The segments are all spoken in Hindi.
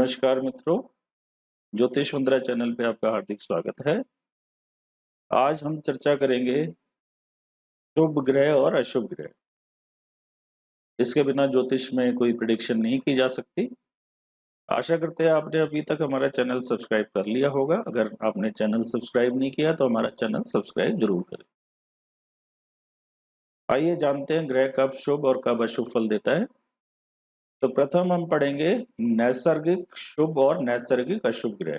नमस्कार मित्रों, ज्योतिष मुद्रा चैनल पे आपका हार्दिक स्वागत है। आज हम चर्चा करेंगे शुभ ग्रह और अशुभ ग्रह। इसके बिना ज्योतिष में कोई प्रेडिक्शन नहीं की जा सकती। आशा करते हैं आपने अभी तक हमारा चैनल सब्सक्राइब कर लिया होगा। अगर आपने चैनल सब्सक्राइब नहीं किया तो हमारा चैनल सब्सक्राइब जरूर करें। आइए जानते हैं ग्रह कब शुभ और कब अशुभ फल देता है। तो प्रथम हम पढ़ेंगे नैसर्गिक शुभ और नैसर्गिक अशुभ ग्रह।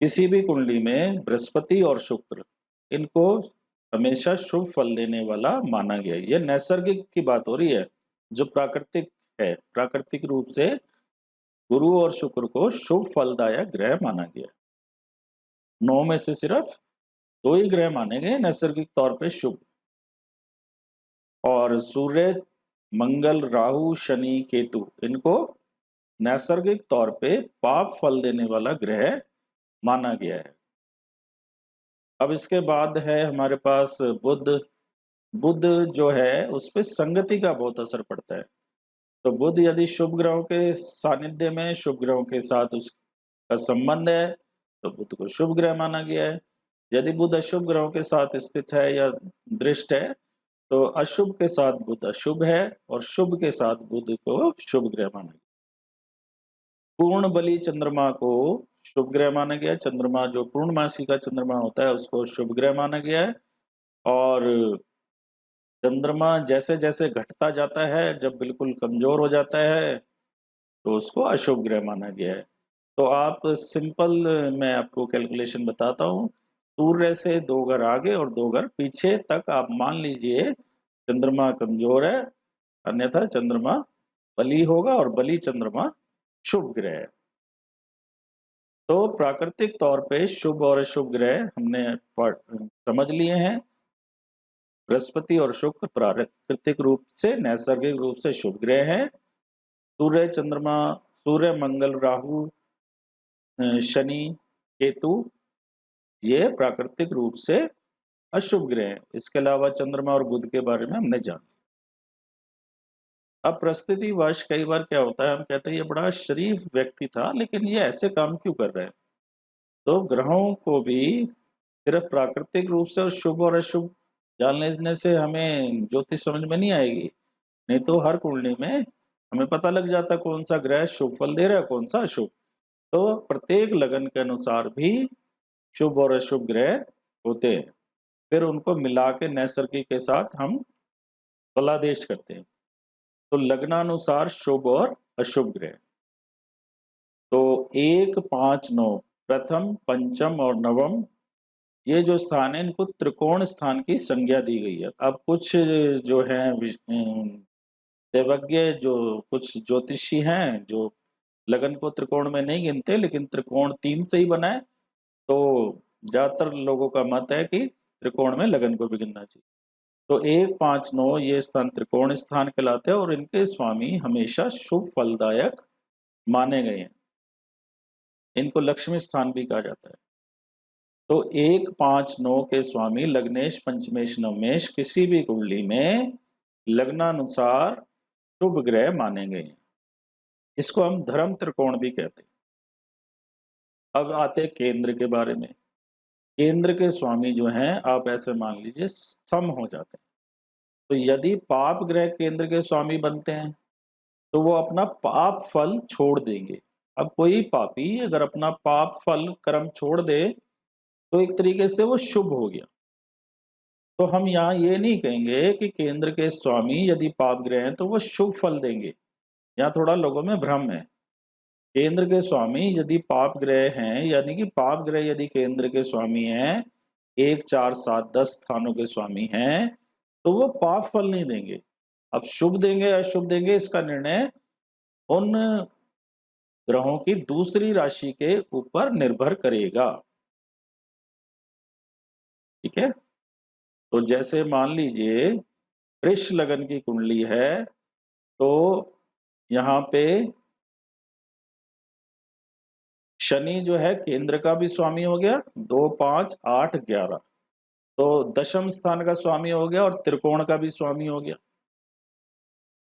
किसी भी कुंडली में बृहस्पति और शुक्र इनको हमेशा शुभ फल देने वाला माना गया है। यह नैसर्गिक की बात हो रही है, जो प्राकृतिक है। प्राकृतिक रूप से गुरु और शुक्र को शुभ फलदायक ग्रह माना गया है। 9 में से सिर्फ 2 ही ग्रह माने गए नैसर्गिक तौर पे शुभ, और सूर्य, मंगल, राहु, शनि, केतु इनको नैसर्गिक तौर पे पाप फल देने वाला ग्रह माना गया है। अब इसके बाद है हमारे पास बुध। बुध जो है उस पे संगति का बहुत असर पड़ता है। तो बुध यदि शुभ ग्रहों के सानिध्य में, शुभ ग्रहों के साथ उसका संबंध है, तो बुध को शुभ ग्रह माना गया है। यदि बुध अशुभ ग्रहों के साथ स्थित है या दृष्ट है, तो अशुभ के साथ बुध अशुभ है और शुभ के साथ बुध को शुभ ग्रह माना गया। पूर्ण बली चंद्रमा को शुभ ग्रह माना गया है। चंद्रमा जो पूर्णमासी का चंद्रमा होता है उसको शुभ ग्रह माना गया है। और चंद्रमा जैसे जैसे घटता जाता है, जब बिल्कुल कमजोर हो जाता है, तो उसको अशुभ ग्रह माना गया है। तो आप सिंपल, मैं आपको कैलकुलेशन बताता हूँ। सूर्य से 2 घर आगे और 2 घर पीछे तक आप मान लीजिए चंद्रमा कमजोर है, अन्यथा चंद्रमा बली होगा और बली चंद्रमा शुभ ग्रह है। तो प्राकृतिक तौर पे शुभ और अशुभ ग्रह हमने समझ लिए हैं। बृहस्पति और शुक्र प्राकृतिक रूप से, नैसर्गिक रूप से शुभ ग्रह हैं। सूर्य, चंद्रमा, सूर्य, मंगल, राहु, शनि, केतु ये प्राकृतिक रूप से अशुभ ग्रह हैं। इसके अलावा चंद्रमा और बुध के बारे में हमने जाना। अब परिस्थितिवश कई बार क्या होता है, हम कहते हैं ये बड़ा शरीफ व्यक्ति था, लेकिन ये ऐसे काम क्यों कर रहे हैं। तो ग्रहों को भी सिर्फ प्राकृतिक रूप से और शुभ और अशुभ जान लेने से हमें ज्योतिष समझ में नहीं आएगी। नहीं तो हर कुंडली में हमें पता लग जाता कौन सा ग्रह शुभ फल दे रहा है, कौन सा अशुभ। तो प्रत्येक लगन के अनुसार भी शुभ और अशुभ ग्रह होते हैं। फिर उनको मिला के नैसर्गिक के साथ हम फलादेश करते हैं। तो लग्नानुसार शुभ और अशुभ ग्रह। तो 1, 5, 9 प्रथम, पंचम और नवम ये जो स्थान है, इनको त्रिकोण स्थान की संज्ञा दी गई है। अब कुछ जो है देवज्ञ, जो कुछ ज्योतिषी हैं, जो लगन को त्रिकोण में नहीं गिनते, लेकिन त्रिकोण 3 से ही बना है। तो ज्यादातर लोगों का मत है कि त्रिकोण में लगन को भी गिनना चाहिए। तो 1, 5, 9 ये स्थान त्रिकोण स्थान कहलाते हैं और इनके स्वामी हमेशा शुभ फलदायक माने गए हैं। इनको लक्ष्मी स्थान भी कहा जाता है। तो 1, 5, 9 के स्वामी लग्नेश, पंचमेश, नवमेश किसी भी कुंडली में लग्नानुसार शुभ ग्रह माने गए हैं। इसको हम धर्म त्रिकोण भी कहते हैं। अब आते हैं केंद्र के बारे में। केंद्र के स्वामी जो हैं, आप ऐसे मान लीजिए सम हो जाते हैं। तो यदि पाप ग्रह केंद्र के स्वामी बनते हैं, तो वो अपना पाप फल छोड़ देंगे। अब कोई पापी अगर अपना पाप फल कर्म छोड़ दे, तो एक तरीके से वो शुभ हो गया। तो हम यहाँ ये नहीं कहेंगे कि केंद्र के स्वामी यदि पाप ग्रह हैं तो वो शुभ फल देंगे। यहाँ थोड़ा लोगों में भ्रम है। केंद्र के स्वामी यदि पाप ग्रह हैं, यानी कि पाप ग्रह यदि केंद्र के स्वामी हैं, 1, 4, 7, 10 स्थानों के स्वामी हैं, तो वो पाप फल नहीं देंगे। अब शुभ देंगे अशुभ देंगे, इसका निर्णय उन ग्रहों की दूसरी राशि के ऊपर निर्भर करेगा। ठीक है। तो जैसे मान लीजिए वृष लगन की कुंडली है, तो यहाँ पे शनि जो है केंद्र का भी स्वामी हो गया, 2, 5, 8, 11। तो दशम स्थान का स्वामी हो गया और त्रिकोण का भी स्वामी हो गया।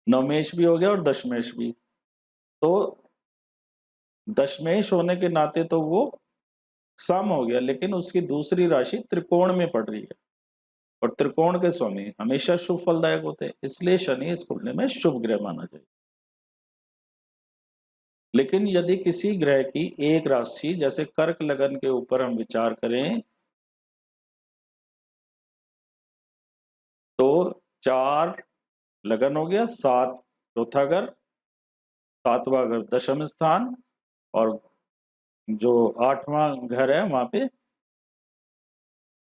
नवमेश भी हो गया और दशमेश भी। तो दशमेश होने के नाते तो वो सम हो गया, लेकिन उसकी दूसरी राशि त्रिकोण में पड़ रही है और त्रिकोण के स्वामी हमेशा शुभ फलदायक होते हैं, इसलिए शनि इस कुंडली में शुभ ग्रह माना जाए। लेकिन यदि किसी ग्रह की एक राशि जैसे कर्क लगन के ऊपर हम विचार करें तो 4 लगन हो गया, 7 चौथा घर, 7वां घर दशम स्थान और जो 8वां घर है वहां पे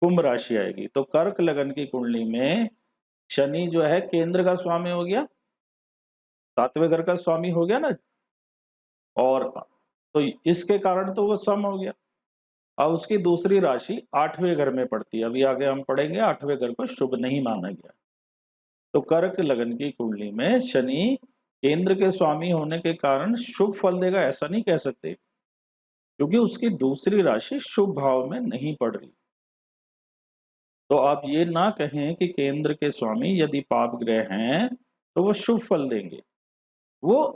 कुंभ राशि आएगी। तो कर्क लगन की कुंडली में शनि जो है केंद्र का स्वामी हो गया, 7वें घर का स्वामी हो गया ना, और तो इसके कारण तो वो सम हो गया। अब उसकी दूसरी राशि 8वें घर में पड़ती है, अभी आगे हम पढ़ेंगे 8वें घर को शुभ नहीं माना गया। तो कर्क लगन की कुंडली में शनि केंद्र के स्वामी होने के कारण शुभ फल देगा ऐसा नहीं कह सकते, क्योंकि उसकी दूसरी राशि शुभ भाव में नहीं पड़ रही। तो आप ये ना कहें कि केंद्र के स्वामी यदि पाप ग्रह हैं तो वो शुभ फल देंगे, वो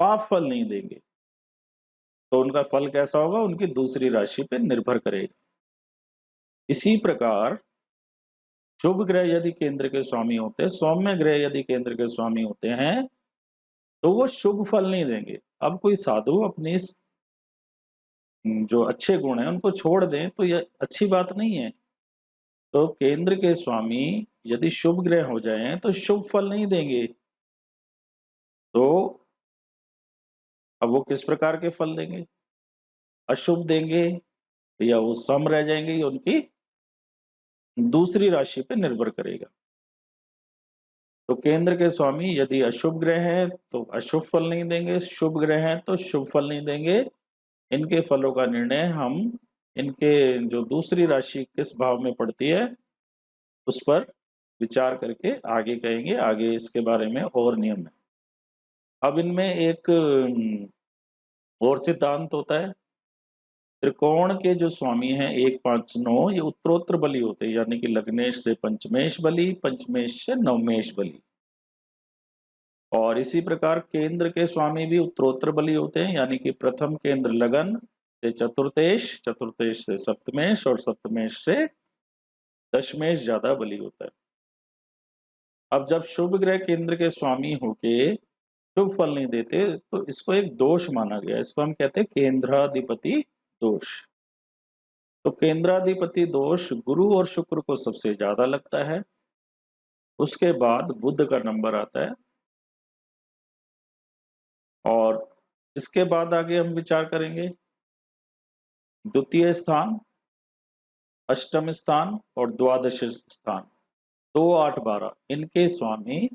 पाप फल नहीं देंगे। तो उनका फल कैसा होगा, उनकी दूसरी राशि पर निर्भर करेगा। इसी प्रकार शुभ ग्रह यदि केंद्र के स्वामी होते हैं, सौम्य ग्रह यदि केंद्र के स्वामी होते हैं तो वो शुभ फल नहीं देंगे। अब कोई साधु अपनी जो अच्छे गुण हैं उनको छोड़ दें तो यह अच्छी बात नहीं है। तो केंद्र के स्वामी यदि शुभ ग्रह हो जाएं तो शुभ फल नहीं देंगे। तो अब वो किस प्रकार के फल देंगे, अशुभ देंगे या वो सम रह जाएंगे, ये उनकी दूसरी राशि पे निर्भर करेगा। तो केंद्र के स्वामी यदि अशुभ ग्रह हैं तो अशुभ फल नहीं देंगे, शुभ ग्रह हैं तो शुभ फल नहीं देंगे। इनके फलों का निर्णय हम इनके जो दूसरी राशि किस भाव में पड़ती है उस पर विचार करके आगे कहेंगे। आगे इसके बारे में और नियम है। अब इनमें एक और सिद्धांत होता है, त्रिकोण के जो स्वामी हैं 1, 5, 9 ये उत्तरोत्तर बली होते हैं, यानी कि लग्नेश से पंचमेश बली, पंचमेश से नवमेश बली। और इसी प्रकार केंद्र के स्वामी भी उत्तरोत्तर बली होते हैं, यानी कि प्रथम केंद्र लगन से चतुर्थेश, चतुर्थेश से सप्तमेश और सप्तमेश से दशमेश ज्यादा बली होता है। अब जब शुभ ग्रह केंद्र के स्वामी होके शुभ फल नहीं देते तो इसको एक दोष माना गया, इसको हम कहते हैं केंद्राधिपति दोष। तो केंद्राधिपति दोष गुरु और शुक्र को सबसे ज्यादा लगता है, उसके बाद बुध का नंबर आता है और इसके बाद आगे हम विचार करेंगे द्वितीय स्थान, अष्टम स्थान और द्वादश स्थान 2, 8, 12 इनके स्वामी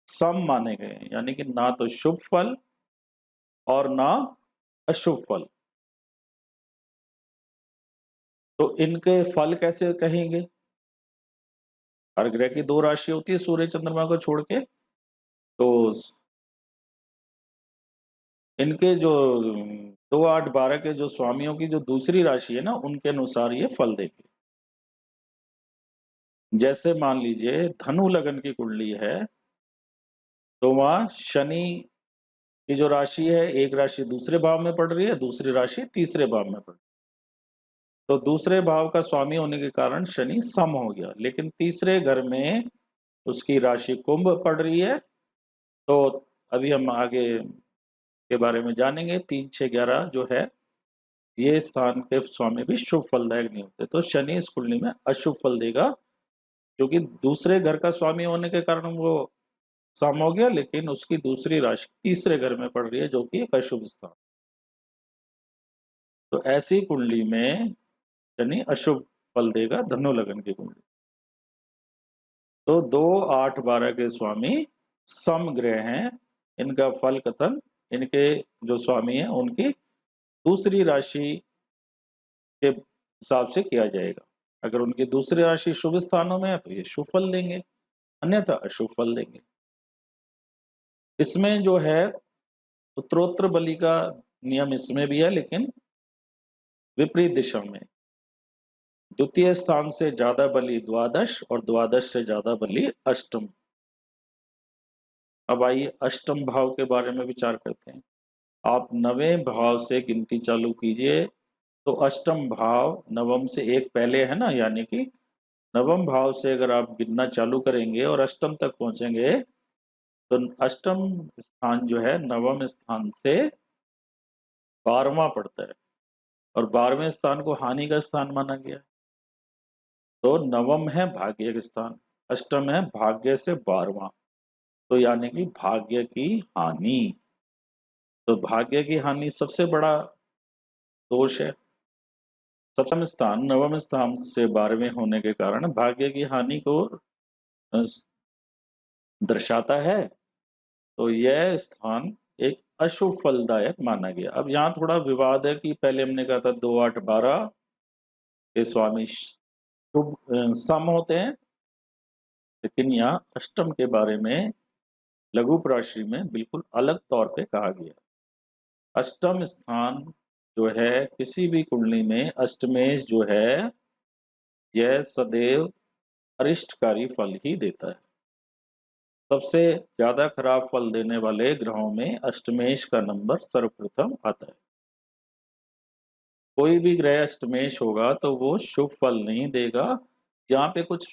सम माने गए हैं, यानी कि ना तो शुभ फल और ना अशुभ फल। तो इनके फल कैसे कहेंगे, हर ग्रह की 2 राशि होती है सूर्य चंद्रमा को छोड़ के, तो इनके जो 2, 8, 12 के जो स्वामियों की जो दूसरी राशि है ना उनके अनुसार ये फल देंगे। जैसे मान लीजिए धनु लगन की कुंडली है तो वहां शनि की जो राशि है, एक राशि दूसरे भाव में पड़ रही है, दूसरी राशि तीसरे भाव में पड़ रही है। तो दूसरे भाव का स्वामी होने के कारण शनि सम हो गया, लेकिन तीसरे घर में उसकी राशि कुंभ पड़ रही है। तो अभी हम आगे के बारे में जानेंगे। 3, 6, 11 जो है ये स्थान के स्वामी भी शुभ फलदायक नहीं होते, तो शनि इस कुंडली में अशुभ फल देगा, क्योंकि दूसरे घर का स्वामी होने के कारण वो सम हो गया, लेकिन उसकी दूसरी राशि तीसरे घर में पड़ रही है जो कि एक अशुभ स्थान। तो ऐसी कुंडली में शनि अशुभ फल देगा, धनु लगन की कुंडली। तो 2, 8, 12 के स्वामी सम ग्रह हैं, इनका फल कथन इनके जो स्वामी हैं उनकी दूसरी राशि के हिसाब से किया जाएगा। अगर उनकी दूसरी राशि शुभ स्थानों में है तो ये शुभ फल देंगे, अन्यथा अशुभ फल देंगे। इसमें जो है उत्तरोत्तर बलि का नियम इसमें भी है, लेकिन विपरीत दिशा में। द्वितीय स्थान से ज्यादा बलि द्वादश और द्वादश से ज्यादा बलि अष्टम। अब आइए अष्टम भाव के बारे में विचार करते हैं। आप नवें भाव से गिनती चालू कीजिए तो अष्टम भाव नवम से एक पहले है ना, यानी कि नवम भाव से अगर आप गिनना चालू करेंगे और अष्टम तक पहुंचेंगे तो अष्टम स्थान जो है नवम स्थान से 12वां पड़ता है और 12वें स्थान को हानि का स्थान माना गया। तो नवम है भाग्य का स्थान, अष्टम है भाग्य से 12वां, तो यानी कि भाग्य की हानि। तो भाग्य की हानि सबसे बड़ा दोष है। सप्तम स्थान नवम स्थान से 12वें होने के कारण भाग्य की हानि को अ, दर्शाता है। तो यह स्थान एक अशुभ फलदायक माना गया। अब यहाँ थोड़ा विवाद है कि पहले हमने कहा था 2 8 12 के स्वामी शुभ सम होते हैं, लेकिन यहाँ अष्टम के बारे में लघु प्राश्री में बिल्कुल अलग तौर पे कहा गया। अष्टम स्थान जो है किसी भी कुंडली में अष्टमेश जो है यह सदैव अरिष्टकारी फल ही देता है। सबसे ज्यादा खराब फल देने वाले ग्रहों में अष्टमेश का नंबर सर्वप्रथम आता है। कोई भी ग्रह अष्टमेश होगा तो वो शुभ फल नहीं देगा। यहाँ पे कुछ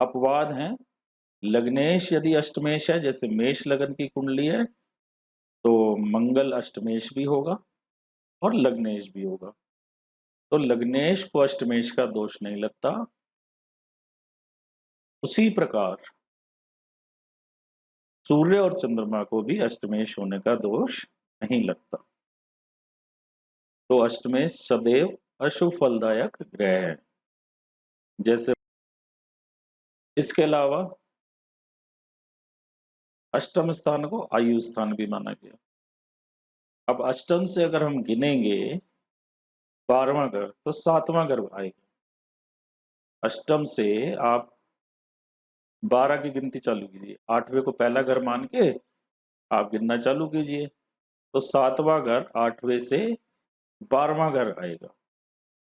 अपवाद हैं। लग्नेश यदि अष्टमेश है, जैसे मेष लगन की कुंडली है, तो मंगल अष्टमेश भी होगा और लग्नेश भी होगा। तो लग्नेश को अष्टमेश का दोष नहीं लगता। उसी प्रकार सूर्य और चंद्रमा को भी अष्टमेश होने का दोष नहीं लगता। तो अष्टमेश सदैव अशुभ फलदायक ग्रह है। जैसे इसके अलावा अष्टम स्थान को आयु स्थान भी माना गया। अब अष्टम से अगर हम गिनेंगे 12वां घर तो 7वां घर आएगा। अष्टम से आप 12 की गिनती चालू कीजिए, 8वें को पहला घर मान के आप गिनना चालू कीजिए, तो 7वां घर 8वें से 12वां घर आएगा।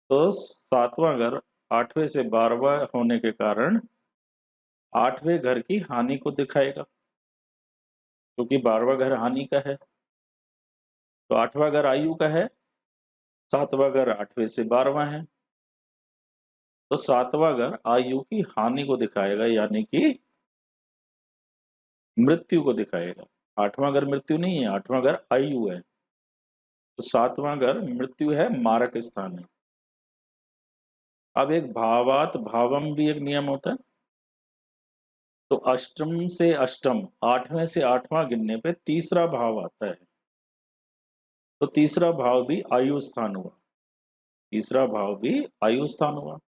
तो 7वां घर 8वें से 12वां होने के कारण 8वें घर की हानि को दिखाएगा, क्योंकि 12वां घर हानि का है। तो 8वां घर आयु का है, 7वां घर 8वें से 12वां है, तो 7वां घर आयु की हानि को दिखाएगा, यानी कि मृत्यु को दिखाएगा। 8वां घर मृत्यु नहीं है, 8वां घर आयु है। तो 7वां घर मृत्यु है, मारक स्थान है। अब एक भावात भावम भी एक नियम होता है। तो अष्टम से अष्टम 8वें से 8वां गिनने पे तीसरा भाव आता है, तो तीसरा भाव भी आयु स्थान हुआ। तीसरा भाव भी आयु स्थान हुआ।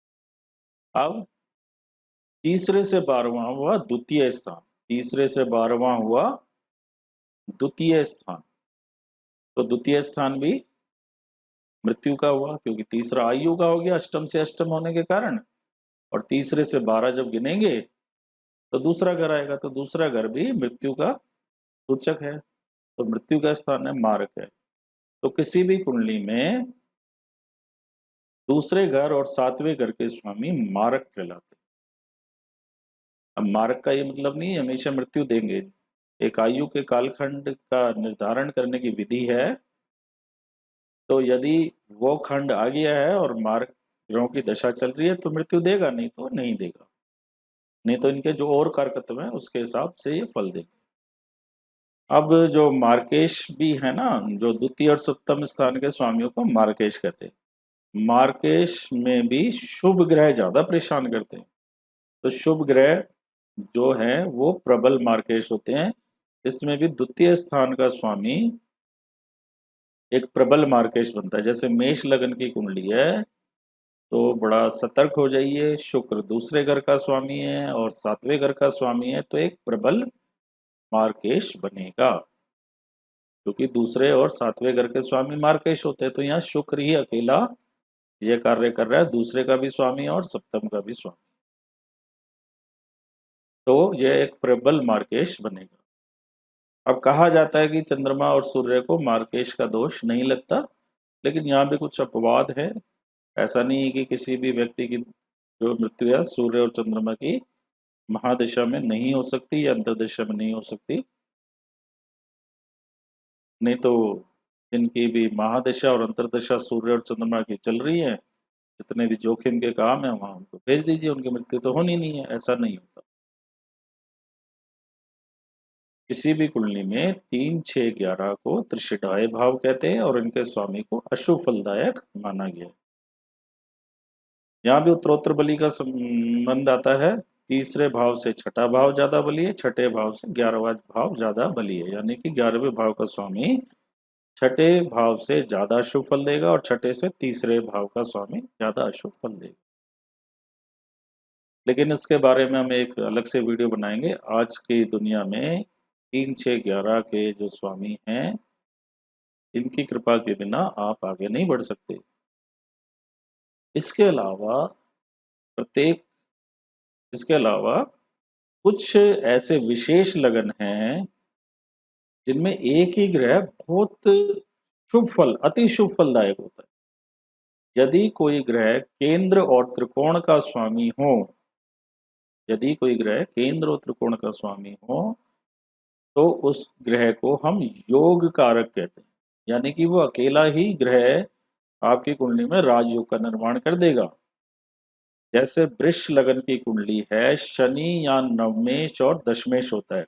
अब तीसरे से 12वां हुआ द्वितीय स्थान। तीसरे से 12वां हुआ द्वितीय स्थान। तो द्वितीय स्थान भी मृत्यु का हुआ, क्योंकि तीसरा आयु का हो गया अष्टम से अष्टम होने के कारण। और तीसरे से 12 जब गिनेंगे तो दूसरा घर आएगा, तो दूसरा घर भी मृत्यु का सूचक है, तो मृत्यु का स्थान है, मारक है। तो किसी भी कुंडली में दूसरे घर और 7वें घर के स्वामी मारक कहलाते हैं। अब मारक का ये मतलब नहीं हमेशा मृत्यु देंगे। एक आयु के कालखंड का निर्धारण करने की विधि है। तो यदि वो खंड आ गया है और मारक ग्रहों की दशा चल रही है तो मृत्यु देगा, नहीं तो नहीं देगा। नहीं तो इनके जो और कारकत्व है उसके हिसाब से ये फल देंगे। अब जो मार्केश भी है ना, जो द्वितीय और सप्तम स्थान के स्वामियों को मार्केश कहते हैं। मार्केश में भी शुभ ग्रह ज्यादा परेशान करते हैं। तो शुभ ग्रह जो है वो प्रबल मार्केश होते हैं। इसमें भी द्वितीय स्थान का स्वामी एक प्रबल मार्केश बनता है। जैसे मेष लगन की कुंडली है तो बड़ा सतर्क हो जाइए, शुक्र दूसरे घर का स्वामी है और 7वें घर का स्वामी है, तो एक प्रबल मार्केश बनेगा, क्योंकि दूसरे और 7वें घर के स्वामी मार्केश होते हैं। तो यहाँ शुक्र ही अकेला ये कार्य कर रहा है, दूसरे का भी स्वामी और सप्तम का भी स्वामी, तो यह एक प्रबल मार्केश बनेगा। अब कहा जाता है कि चंद्रमा और सूर्य को मार्केश का दोष नहीं लगता, लेकिन यहाँ भी कुछ अपवाद है। ऐसा नहीं है कि किसी भी व्यक्ति की जो मृत्यु है सूर्य और चंद्रमा की महादशा में नहीं हो सकती या अंतर्दशा में नहीं हो सकती। नहीं तो जिनकी भी महादशा और अंतर्दशा सूर्य और चंद्रमा की चल रही है, जितने भी जोखिम के काम है वहां उनको भेज दीजिए, उनकी मृत्यु तो होनी नहीं है, ऐसा नहीं होता। किसी भी कुंडली में 3, 6, 11 को त्रिशिटाय भाव कहते हैं और इनके स्वामी को अशुभ फलदायक माना गया है। यहाँ भी उत्तरोत्तर बली का संबंध आता है। तीसरे भाव से छठा भाव ज्यादा बली है, छठे भाव से 11वां भाव ज्यादा बली है, यानी कि 11वें भाव का स्वामी छठे भाव से ज्यादा शुभ फल देगा और छठे से तीसरे भाव का स्वामी ज्यादा अशुभ फल देगा। लेकिन इसके बारे में हम एक अलग से वीडियो बनाएंगे। आज की दुनिया में 3, 6, 11 के जो स्वामी हैं, इनकी कृपा के बिना आप आगे नहीं बढ़ सकते। इसके अलावा प्रत्येक इसके अलावा कुछ ऐसे विशेष लगन हैं जिनमें एक ही ग्रह बहुत शुभ फल, अति शुभ फलदायक होता है। यदि कोई ग्रह केंद्र और त्रिकोण का स्वामी हो, यदि कोई ग्रह केंद्र और त्रिकोण का स्वामी हो, तो उस ग्रह को हम योग कारक कहते हैं, यानी कि वो अकेला ही ग्रह आपकी कुंडली में राजयोग का निर्माण कर देगा। जैसे वृष लगन की कुंडली है, शनि या नवमेश और दशमेश होता है।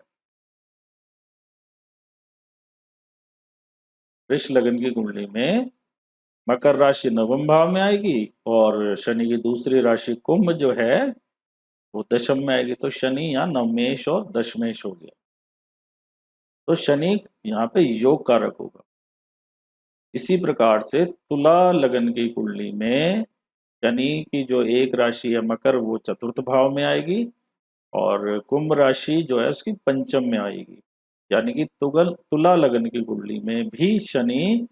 वृष लगन की कुंडली में मकर राशि नवम भाव में आएगी और शनि की दूसरी राशि कुंभ जो है वो दशम में आएगी, तो शनि यहाँ नवमेश और दशमेश हो गया। तो शनि यहाँ पे योग कारक होगा। इसी प्रकार से तुला लगन की कुंडली में शनि की जो एक राशि है मकर, वो चतुर्थ भाव में आएगी और कुंभ राशि जो है उसकी पंचम में आएगी। यानी कि तुला लगन की कुंडली में भी शनि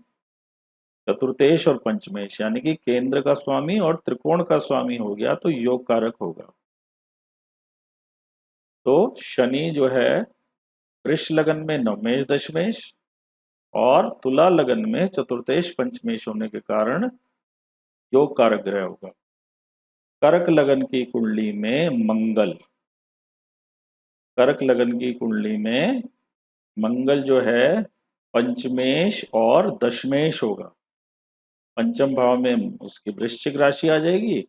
चतुर्थेश और पंचमेश, यानी कि केंद्र का स्वामी और त्रिकोण का स्वामी हो गया, तो योग कारक होगा। तो शनि जो है वृष लगन में नवमेश दशमेश और तुला लगन में चतुर्थेश पंचमेश होने के कारण योग कारक ग्रह होगा। कर्क लगन की कुंडली में कर्क लगन की कुंडली में मंगल जो है पंचमेश और दशमेश होगा। पंचम भाव में उसकी वृश्चिक राशि आ जाएगी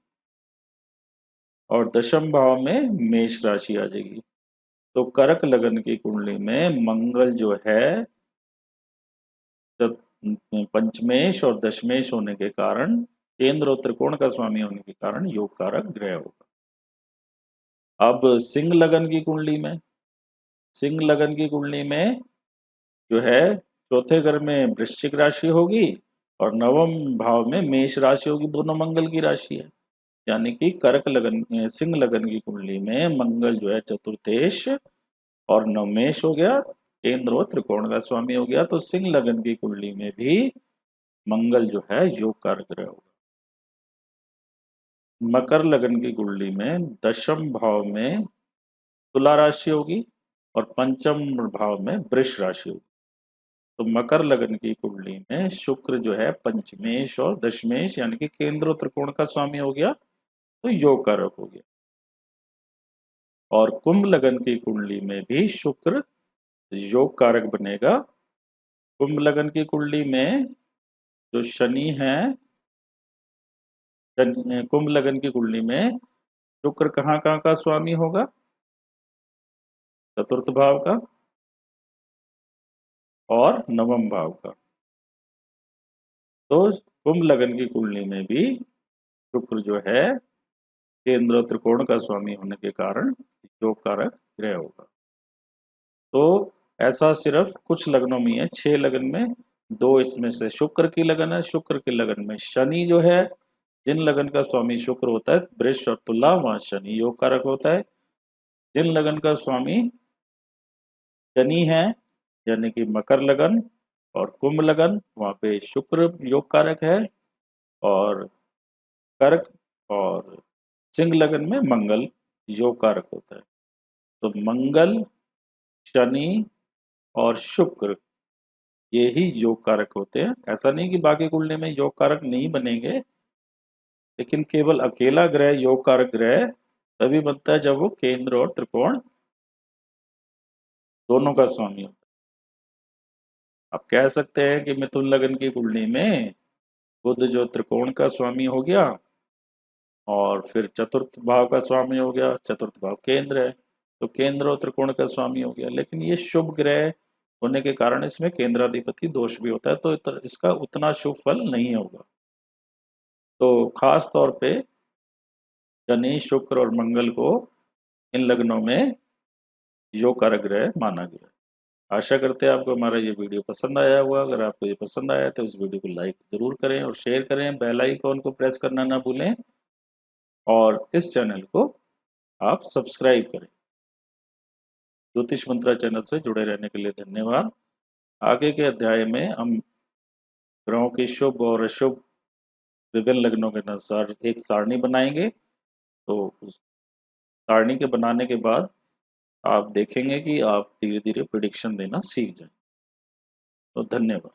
और दशम भाव में मेष राशि आ जाएगी। तो कर्क लगन की कुंडली में मंगल जो है जब पंचमेश और दशमेश होने के कारण, केंद्र और त्रिकोण का स्वामी होने के कारण योग कारक ग्रह होगा। अब सिंह लगन की कुंडली में, सिंह लगन की कुंडली में जो है चौथे घर में वृश्चिक राशि होगी और नवम भाव में मेष राशि होगी, दोनों मंगल की राशि है। यानी कि कर्क लगन सिंह लगन की कुंडली में मंगल जो है चतुर्थेश और नवमेश हो गया, केंद्र और त्रिकोण का स्वामी हो गया। तो सिंह लगन की कुंडली में भी मंगल जो है योग कारक ग्रह होगा। मकर लगन की कुंडली में दशम भाव में तुला राशि होगी और पंचम भाव में वृष राशि होगी। तो मकर लगन की कुंडली में शुक्र जो है पंचमेश और दशमेश यानी कि केंद्र और त्रिकोण का स्वामी हो गया, तो योग कारक हो गया। और कुंभ लगन की कुंडली में भी शुक्र योग कारक बनेगा। कुंभ लगन की कुंडली में जो शनि है, कुंभ लगन की कुंडली में शुक्र कहाँ कहाँ का स्वामी होगा? चतुर्थ भाव का और नवम भाव का। तो कुंभ लगन की कुंडली में भी शुक्र जो है केंद्र और त्रिकोण का स्वामी होने के कारण योग कारक ग्रह होगा। तो ऐसा सिर्फ कुछ लग्नों में है, 6 लगन में, 2 इसमें से शुक्र की लगन है। शुक्र की लगन में शनि जो है, जिन लगन का स्वामी शुक्र होता है वृष और तुला, वहां शनि योग कारक होता है। जिन लगन का स्वामी शनि है यानी कि मकर लगन और कुंभ लगन, वहां पे शुक्र योग कारक है और कर्क और सिंह लगन में मंगल योग कारक होता है। तो मंगल, शनि और शुक्र ये ही योग कारक होते हैं। ऐसा नहीं कि बाकी कुंडली में योग कारक नहीं बनेंगे, लेकिन केवल अकेला ग्रह योग कारक ग्रह तभी बनता है जब वो केंद्र और त्रिकोण दोनों का स्वामी हो। आप कह सकते हैं कि मिथुन लगन की कुंडली में बुध जो त्रिकोण का स्वामी हो गया और फिर चतुर्थ भाव का स्वामी हो गया, चतुर्थ भाव केंद्र है तो केंद्र और त्रिकोण का स्वामी हो गया, लेकिन ये शुभ ग्रह होने के कारण इसमें केंद्राधिपति दोष भी होता है, तो इसका उतना शुभ फल नहीं होगा। तो खास तौर पे शनि, शुक्र और मंगल को इन लग्नों में योग कारक ग्रह माना गया है। आशा करते हैं आपको हमारा ये वीडियो पसंद आया होगा। अगर आपको ये पसंद आया तो इस वीडियो को लाइक जरूर करें और शेयर करें, बेल आइकॉन को प्रेस करना ना भूलें और इस चैनल को आप सब्सक्राइब करें। ज्योतिष मंत्रा चैनल से जुड़े रहने के लिए धन्यवाद। आगे के अध्याय में हम ग्रहों की शुभ और अशुभ विभिन्न लग्नों के अनुसार एक सारणी बनाएंगे। तो उस सारणी के बनाने के बाद आप देखेंगे कि आप धीरे धीरे प्रिडिक्शन देना सीख जाएं। तो धन्यवाद।